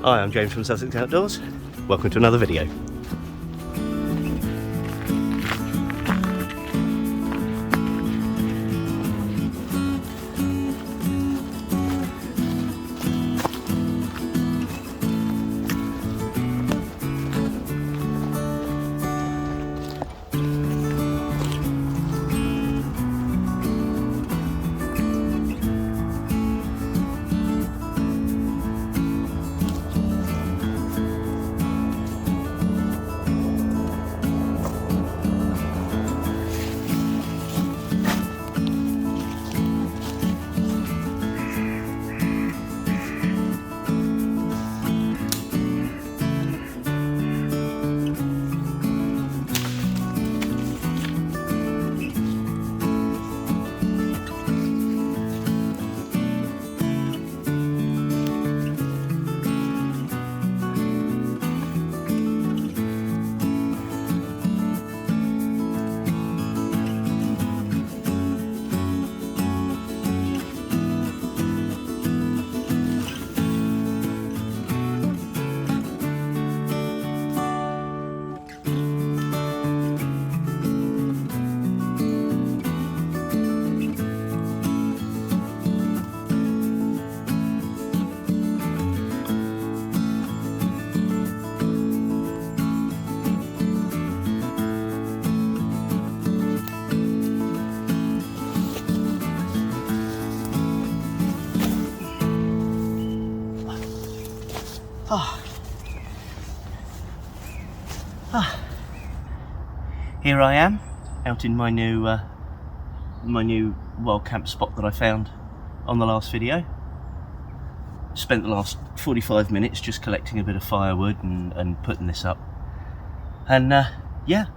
Hi, I'm James from Sussex Outdoors. Welcome to another video. Here I am, out in my new wild camp spot that I found on the last video. Spent the last 45 minutes just collecting a bit of firewood and putting this up. And yeah,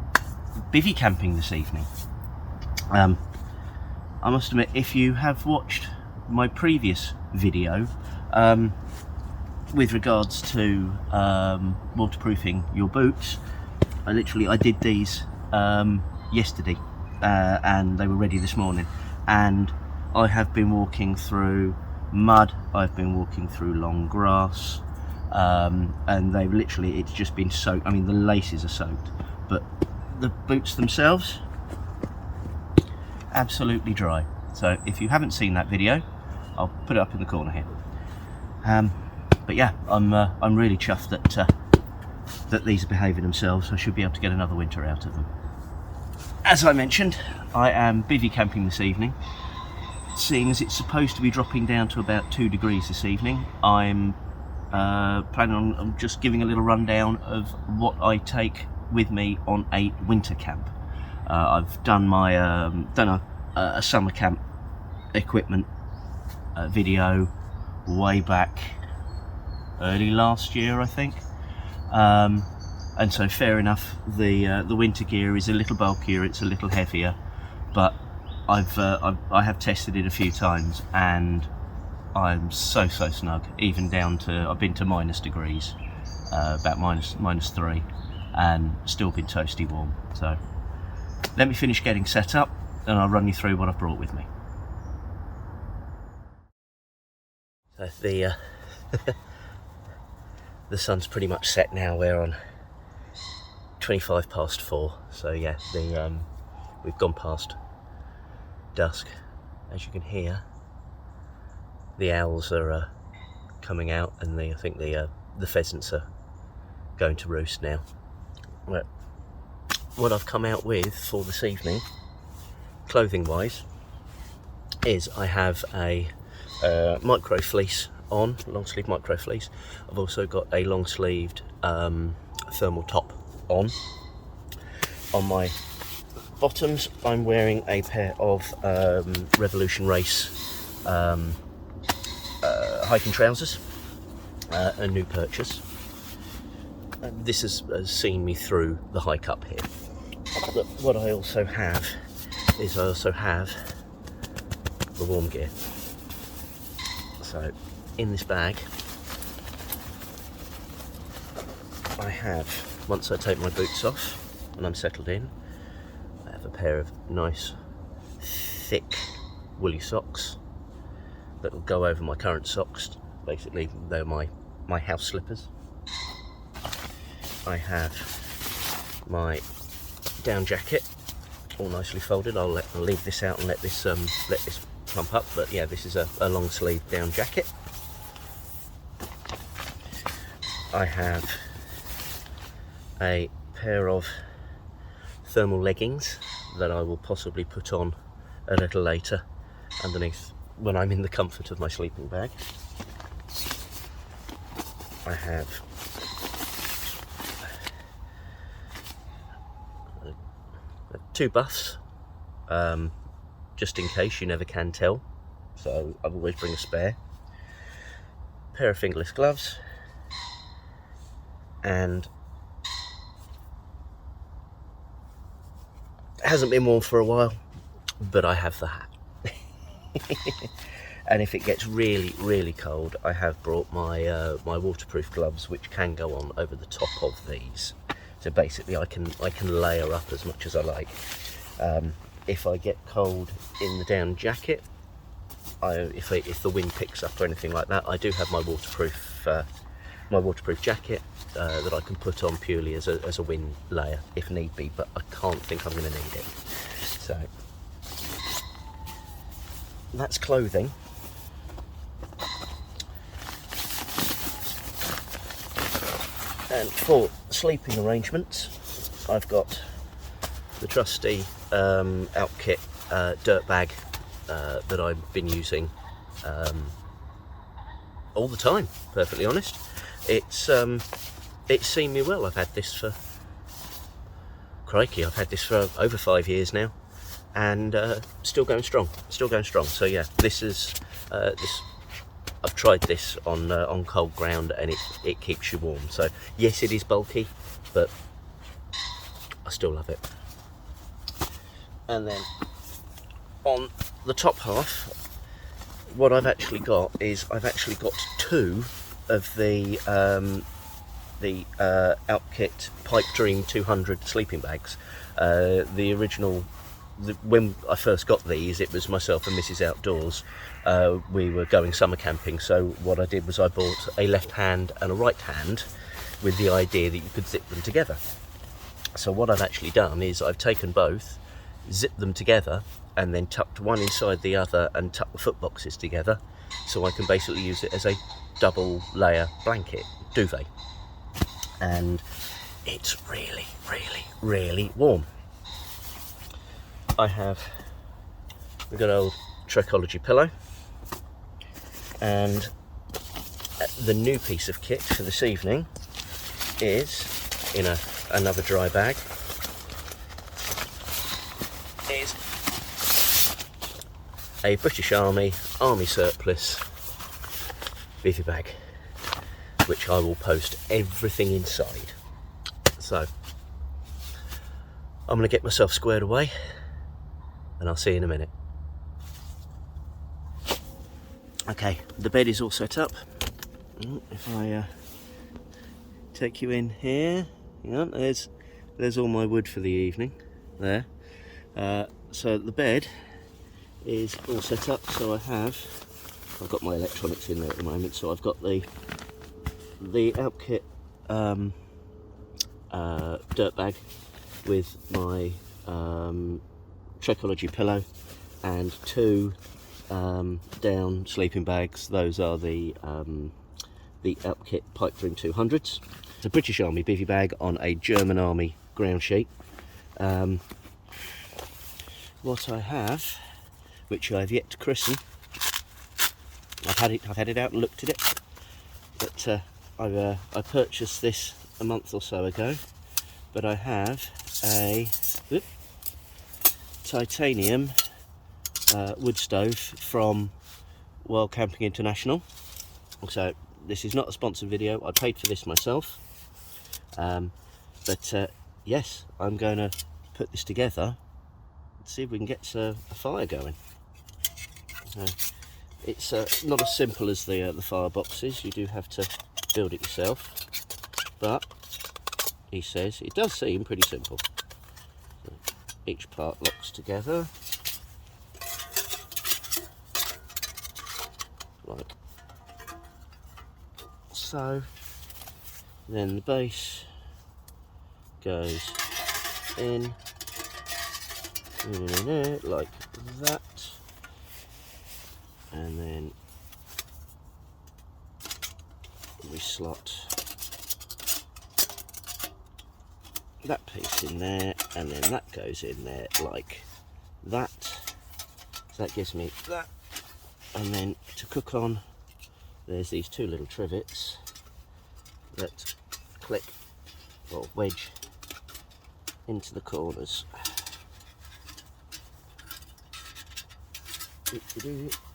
bivvy camping this evening. I must admit, if you have watched my previous video with regards to waterproofing your boots, I did these yesterday and they were ready this morning, and I have been walking through mud, I've been walking through long grass, and they've literally, it's just been soaked. I mean, the laces are soaked, but the boots themselves absolutely dry. So if you haven't seen that video, I'll put it up in the corner here. But yeah, I'm really chuffed that these are behaving themselves. I should be able to get another winter out of them. As I mentioned, I am bivvy camping this evening. Seeing as it's supposed to be dropping down to about 2 degrees this evening, I'm planning on just giving a little rundown of what I take with me on a winter camp. I've done my a summer camp equipment video way back early last year, I think. And so fair enough, the winter gear is a little bulkier, it's a little heavier, but I have tested it a few times and I'm so snug, even down to, I've been to minus degrees, about minus 3, and still been toasty warm. So let me finish getting set up and I'll run you through what I've brought with me. So the sun's pretty much set now. We're on 25 past 4, so yeah, we've gone past dusk. As you can hear, the owls are coming out, and I think the pheasants are going to roost now. But what I've come out with for this evening, clothing wise, is I have a micro fleece on, long sleeve micro fleece. I've also got a long sleeved thermal top on. On my bottoms, I'm wearing a pair of Revolution Race hiking trousers, a new purchase. This has seen me through the hike up here. But what I also have is the warm gear. So in this bag I have, once I take my boots off and I'm settled in, I have a pair of nice thick woolly socks that will go over my current socks. Basically they're my my house slippers. I have my down jacket, all nicely folded. I'll leave this out and let this plump up. But yeah, this is a long sleeve down jacket. I have a pair of thermal leggings that I will possibly put on a little later underneath when I'm in the comfort of my sleeping bag. I have two buffs, just in case, you never can tell, so I always bring a spare. Pair of fingerless gloves, and it hasn't been worn for a while, but I have the hat. And if it gets really, really cold, I have brought my my waterproof gloves, which can go on over the top of these. So basically, I can layer up as much as I like. If I get cold in the down jacket, if the wind picks up or anything like that, I do have my waterproof jacket that I can put on purely as a wind layer if need be. But I can't think I'm going to need it. So that's clothing. And for sleeping arrangements, I've got the trusty Outkit dirt bag that I've been using all the time, perfectly honest. It's seen me well. I've had this for, crikey, I've had this for over 5 years now, and still going strong. So yeah, this is I've tried this on cold ground, and it keeps you warm. So yes, it is bulky, but I still love it. And then on the top half, what I've actually got is two of the Outkit Pipe Dream 200 sleeping bags. The original, when I first got these, it was myself and Mrs. Outdoors. We were going summer camping, so what I did was I bought a left hand and a right hand with the idea that you could zip them together. So what I've actually done is I've taken both, zipped them together, and then tucked one inside the other and tucked the foot boxes together, so I can basically use it as a double layer blanket, duvet. And it's really, really, really warm. I have a good old Trekology pillow, and the new piece of kit for this evening is in another dry bag. Is a British Army surplus Bivy bag, which I will post everything inside. So I'm going to get myself squared away, and I'll see you in a minute. Okay, the bed is all set up. If I take you in here, there's all my wood for the evening there. So the bed is all set up. So I've got my electronics in there at the moment. So I've got the Outkit dirt bag with my Trekology pillow and two down sleeping bags. Those are the Outkit Pipe Dream 200s. It's a British Army Bivy bag on a German Army ground sheet. What I have, which I've yet to christen, I've had it out and looked at it, but I purchased this a month or so ago. But I have a titanium wood stove from Wild Camping International. So this is not a sponsored video. I paid for this myself, but yes, I'm going to put this together and see if we can get a fire going. It's not as simple as the fire boxes. You do have to build it yourself, but he says it does seem pretty simple. So each part locks together like so. Then the base goes in like that, and then we slot that piece in there, and then that goes in there like that. So that gives me that, and then to cook on, there's these two little trivets that click or wedge into the corners.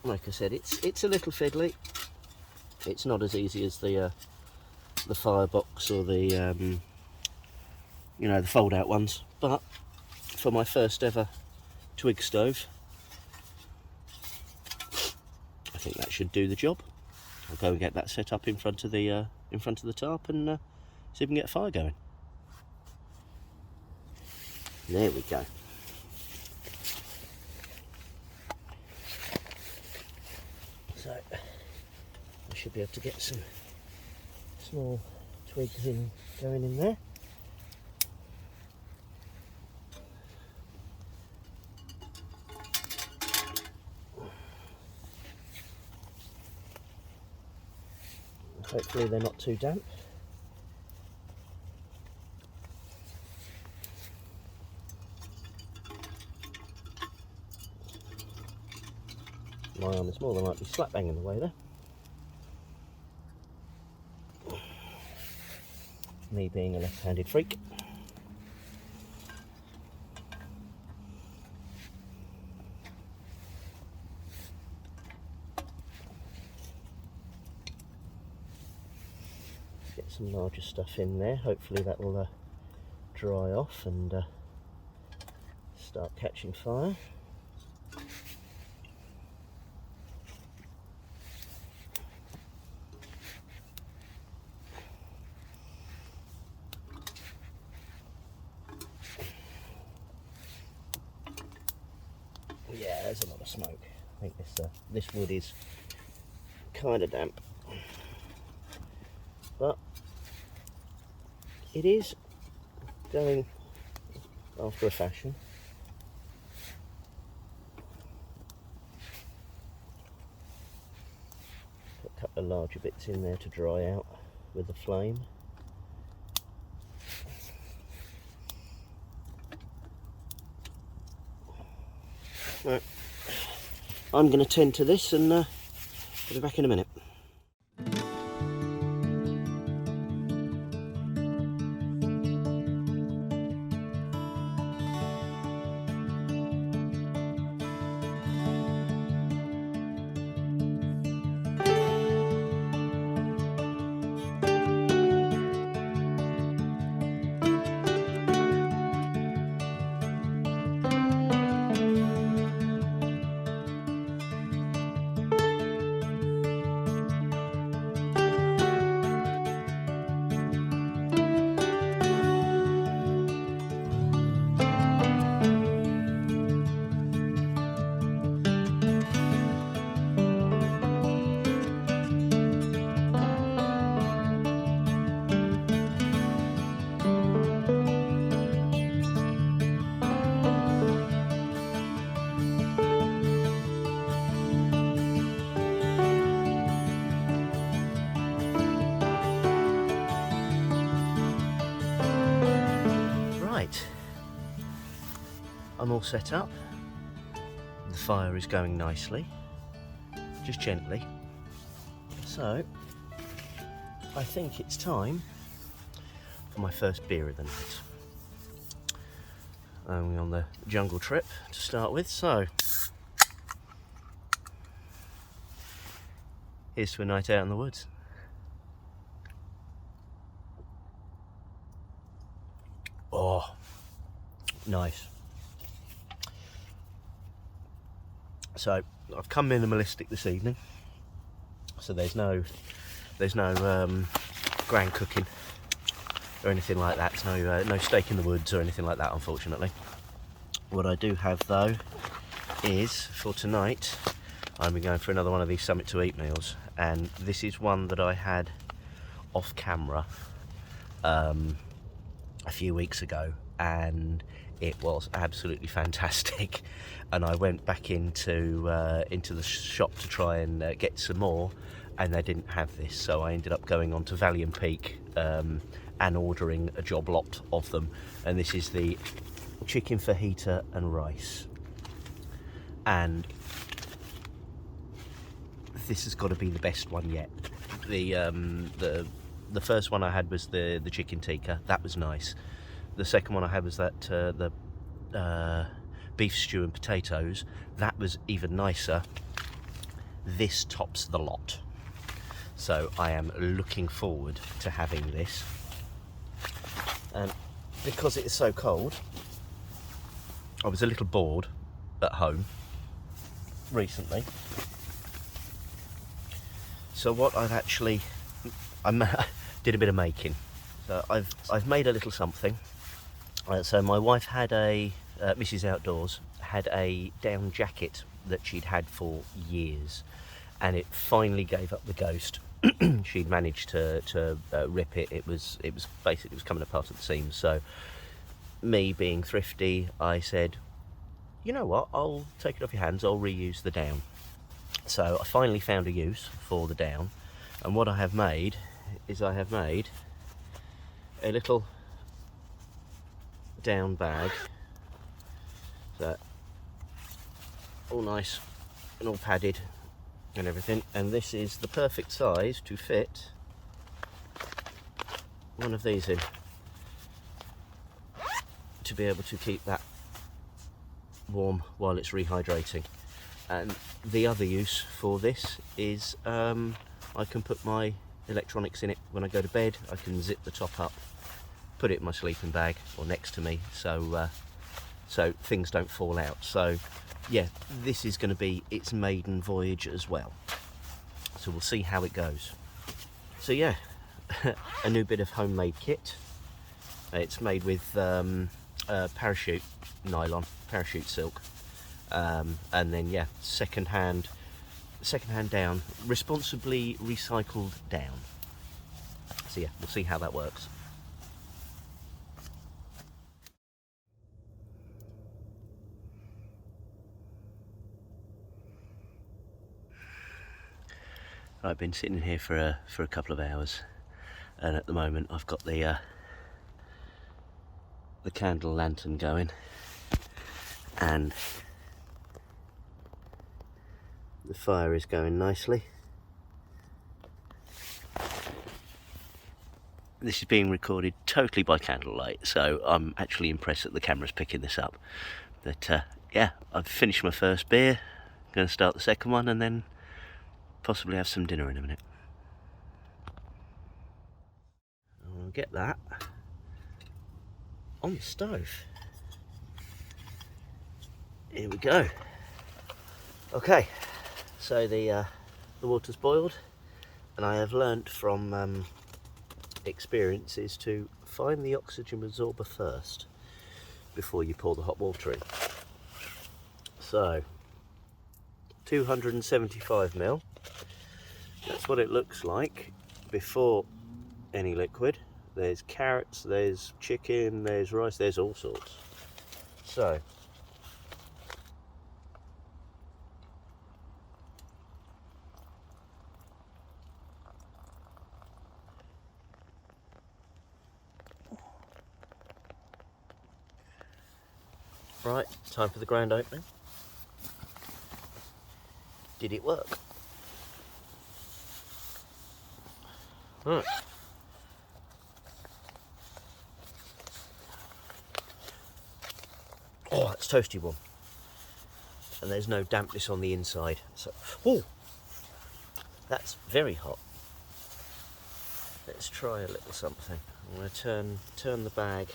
Like I said, it's a little fiddly. It's not as easy as the firebox or the you know, the fold-out ones, but for my first ever twig stove, I think that should do the job. I'll go and get that set up in front of the tarp and see if we can get a fire going. There we go. So I should be able to get some small twigs going in there. Hopefully they're not too damp. My arm is more than likely slap bang in the way there. Me being a left-handed freak. Get some larger stuff in there. Hopefully that will dry off and start catching fire. Yeah, there's a lot of smoke. I think this wood is kind of damp, but it is going after a fashion. Put a couple of larger bits in there to dry out with the flame. Right. I'm going to tend to this and I'll be back in a minute. I'm all set up. The fire is going nicely, just gently. So I think it's time for my first beer of the night. I'm on the jungle trip to start with, so here's to a night out in the woods. Oh, nice. So I've come minimalistic this evening, so there's no grand cooking or anything like that. No steak in the woods or anything like that, unfortunately. What I do have though is, for tonight, I'm going for another one of these Summit to Eat meals, and this is one that I had off camera a few weeks ago, and it was absolutely fantastic. And I went back into the shop to try and get some more, and they didn't have this, so I ended up going on to Valiant Peak and ordering a job lot of them. And this is the chicken fajita and rice, and this has got to be the best one yet. The first one I had was the chicken tikka. That was nice. The second one I had was that the beef stew and potatoes. That was even nicer. This tops the lot. So I am looking forward to having this. And because it is so cold, I was a little bored at home recently. So what I've actually, did a bit of making. So I've made a little something. So my wife had Mrs. Outdoors had a down jacket that she'd had for years, and it finally gave up the ghost. She'd managed to rip it. It was basically coming apart at the seams. So me being thrifty, I said, you know what, I'll take it off your hands, I'll reuse the down. So I finally found a use for the down, and what I have made is I have made a little down bag, so all nice and all padded and everything, and this is the perfect size to fit one of these in, to be able to keep that warm while it's rehydrating. And the other use for this is I can put my electronics in it when I go to bed. I can zip the top up, put it in my sleeping bag or next to me, so things don't fall out. So yeah, this is going to be its maiden voyage as well, so we'll see how it goes. So yeah, a new bit of homemade kit. It's made with parachute nylon, parachute silk, and then yeah, second-hand down, responsibly recycled down. So yeah, we'll see how that works. I've been sitting here for a couple of hours, and at the moment I've got the candle lantern going, and the fire is going nicely. This is being recorded totally by candlelight, so I'm actually impressed that the camera's picking this up. But yeah, I've finished my first beer, going to start the second one, and then possibly have some dinner in a minute. I'll get that on the stove. Here we go. Okay, so the water's boiled, and I have learnt from experience is to find the oxygen absorber first before you pour the hot water in. So 275ml, that's what it looks like before any liquid. There's carrots, there's chicken, there's rice, there's all sorts. So right, time for the grand opening. Did it work? Right. Oh, it's toasty warm, and there's no dampness on the inside. So, oh, that's very hot. Let's try a little something. I'm going to turn the bag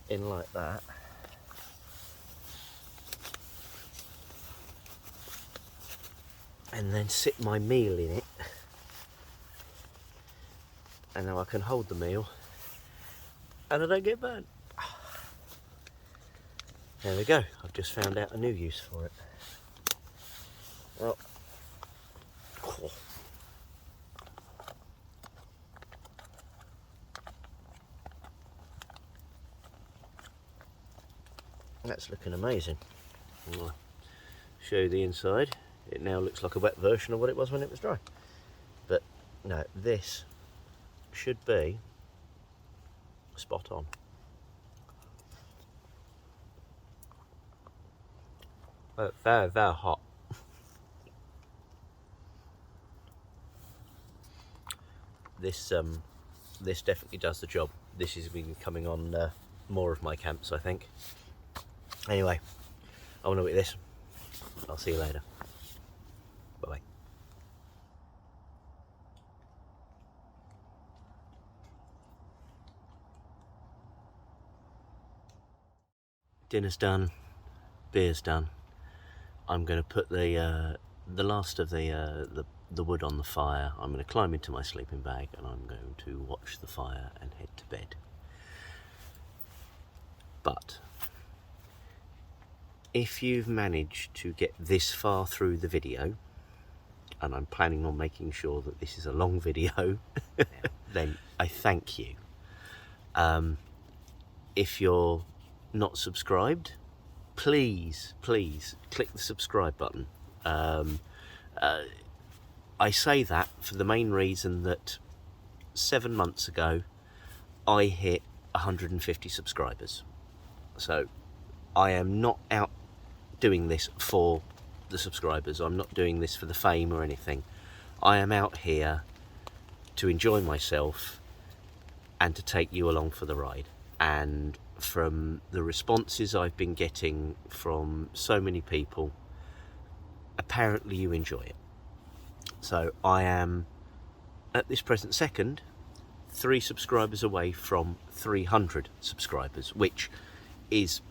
in like that. And then sit my meal in it, and now I can hold the meal and I don't get burnt. There we go, I've just found out a new use for it. Well, that's looking amazing. I'll show you the inside. It now looks like a wet version of what it was when it was dry. But no, this should be spot on. Very, very hot. This definitely does the job. This is been coming on more of my camps, I think. Anyway, I want to eat this. I'll see you later. Bye-bye. Dinner's done, beer's done. I'm going to put the last of the wood on the fire. I'm going to climb into my sleeping bag and I'm going to watch the fire and head to bed. But if you've managed to get this far through the video, and I'm planning on making sure that this is a long video, then I thank you. If you're not subscribed, please click the subscribe button. I say that for the main reason that 7 months ago I hit 150 subscribers. So I am not out doing this for the subscribers. I'm not doing this for the fame or anything. I am out here to enjoy myself and to take you along for the ride. And from the responses I've been getting from so many people, apparently you enjoy it. So I am, at this present second, 3 subscribers away from 300 subscribers, which is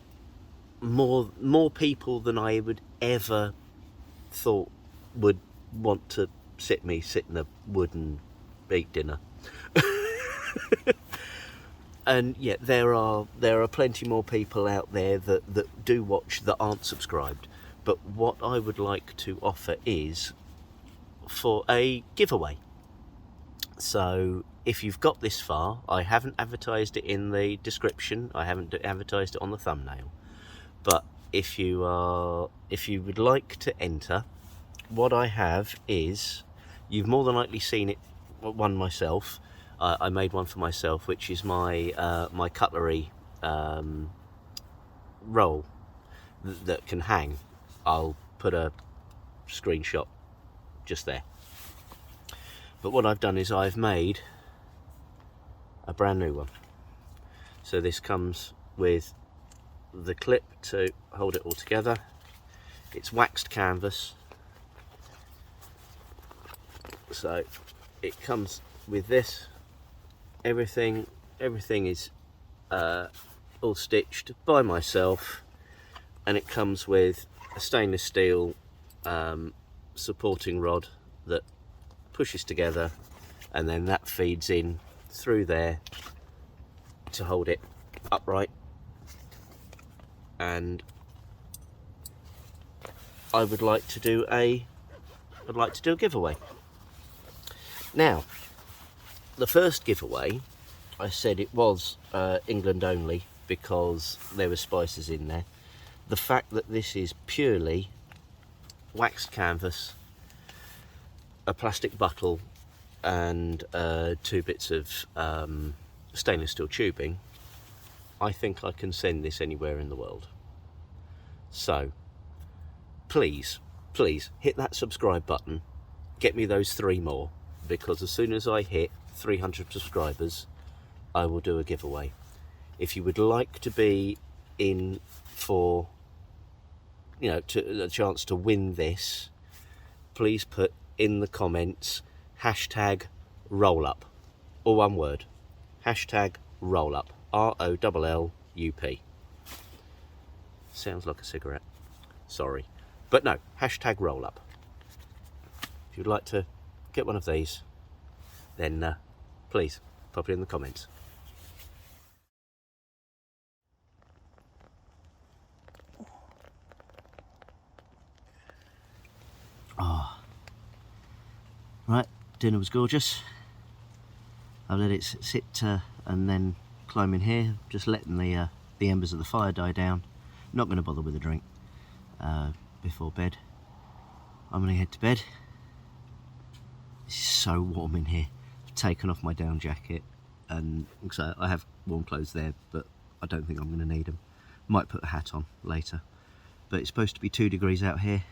more people than I would ever thought would want to sit in the wood and eat dinner. And yet there are plenty more people out there that do watch that aren't subscribed. But what I would like to offer is for a giveaway. So if you've got this far, I haven't advertised it in the description, I haven't advertised it on the thumbnail, but if you would like to enter, what I have is, you've more than likely seen it, one myself. I made one for myself, which is my my cutlery roll that can hang. I'll put a screenshot just there. But what I've done is I've made a brand new one. So this comes with the clip to hold it all together. It's waxed canvas. So it comes with this. Everything is all stitched by myself, and it comes with a stainless steel supporting rod that pushes together, and then that feeds in through there to hold it upright. And I would like to do a giveaway. Now, the first giveaway, I said it was England only because there were spices in there. The fact that this is purely waxed canvas, a plastic bottle and 2 bits of stainless steel tubing, I think I can send this anywhere in the world. So please hit that subscribe button, get me those 3 more, because as soon as I hit 300 subscribers I will do a giveaway. If you would like to be in for, you know, a chance to win this, please put in the comments #rollup, or one word, #rollup, ROLLUP. Sounds like a cigarette, sorry, but no, #rollup. If you'd like to get one of these, then please pop it in the comments. Right, dinner was gorgeous. I've let it sit and then climb in here, just letting the embers of the fire die down. not going to bother with a drink before bed. I'm going to head to bed. It's so warm in here. I've taken off my down jacket, and so I have warm clothes there, but I don't think I'm going to need them. Might put a hat on later, but it's supposed to be 2 degrees out here.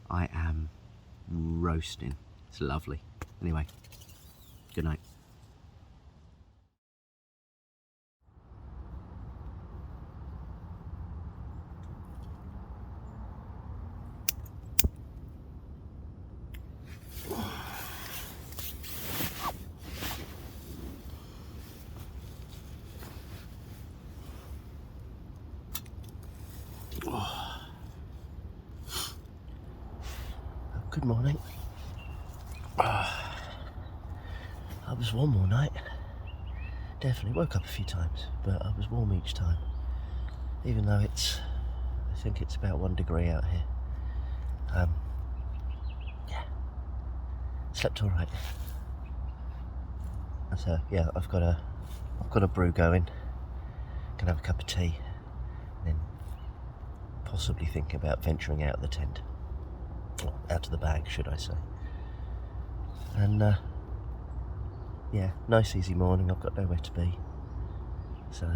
I am roasting. It's lovely. Anyway, good night. Good morning. I was warm all night. Definitely woke up a few times, but I was warm each time. Even though I think it's about 1 degree out here. Yeah, slept all right. So yeah, I've got a brew going. Gonna have a cup of tea, and then possibly think about venturing out of the tent. Or out of the bag, should I say. And yeah, nice easy morning. I've got nowhere to be, so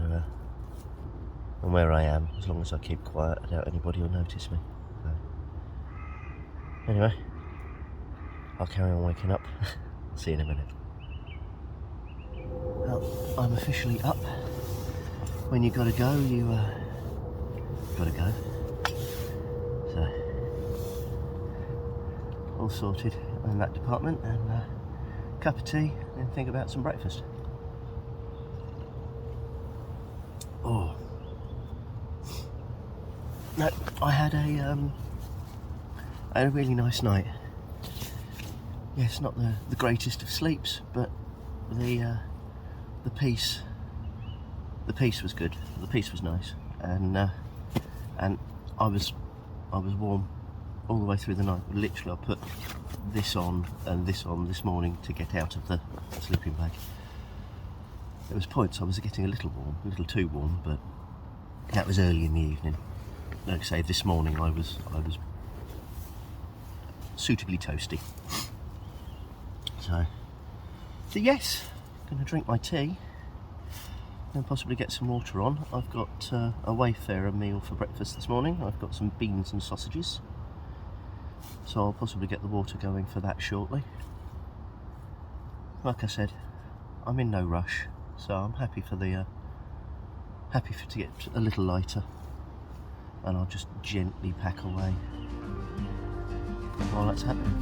and where I am, as long as I keep quiet, I doubt anybody will notice me. So, anyway, I'll carry on waking up. See you in a minute. Well, I'm officially up. When you gotta go, you gotta go. So, all sorted in that department, and cup of tea, and think about some breakfast. Oh, no, I had a really nice night. Yes, not the greatest of sleeps, but the peace was good. The peace was nice, and I was warm all the way through the night. Literally, I put this on and this on this morning to get out of the sleeping bag. There was points I was getting a little too warm, but that was early in the evening. Like I say, this morning I was suitably toasty. So yes, gonna drink my tea and possibly get some water on. I've got a Wayfarer meal for breakfast this morning. I've got some beans and sausages, so I'll possibly get the water going for that shortly. Like I said, I'm in no rush, so I'm happy for to get a little lighter, and I'll just gently pack away while that's happening.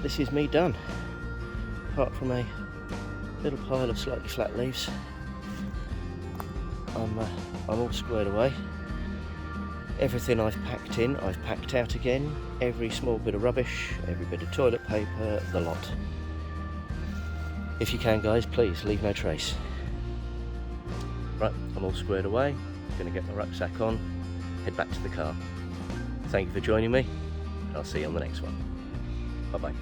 This is me done, apart from a little pile of slightly flat leaves. I'm all squared away. Everything I've packed in, I've packed out again. Every small bit of rubbish, every bit of toilet paper, the lot. If you can, guys, please leave no trace. Right, I'm all squared away. Gonna get my rucksack on, head back to the car. Thank you for joining me, and I'll see you on the next one. Bye-bye.